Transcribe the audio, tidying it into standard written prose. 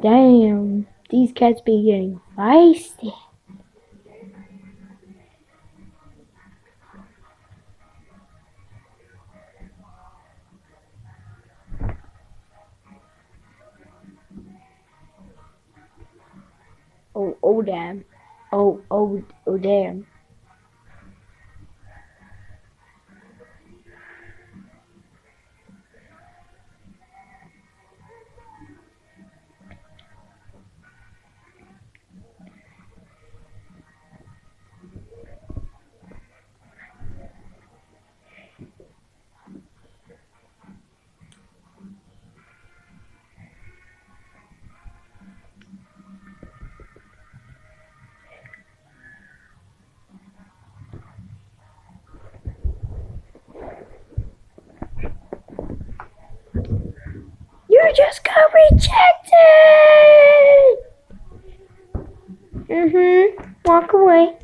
Damn, these cats be getting feisty. Oh damn. Oh damn. You just got rejected! Walk away.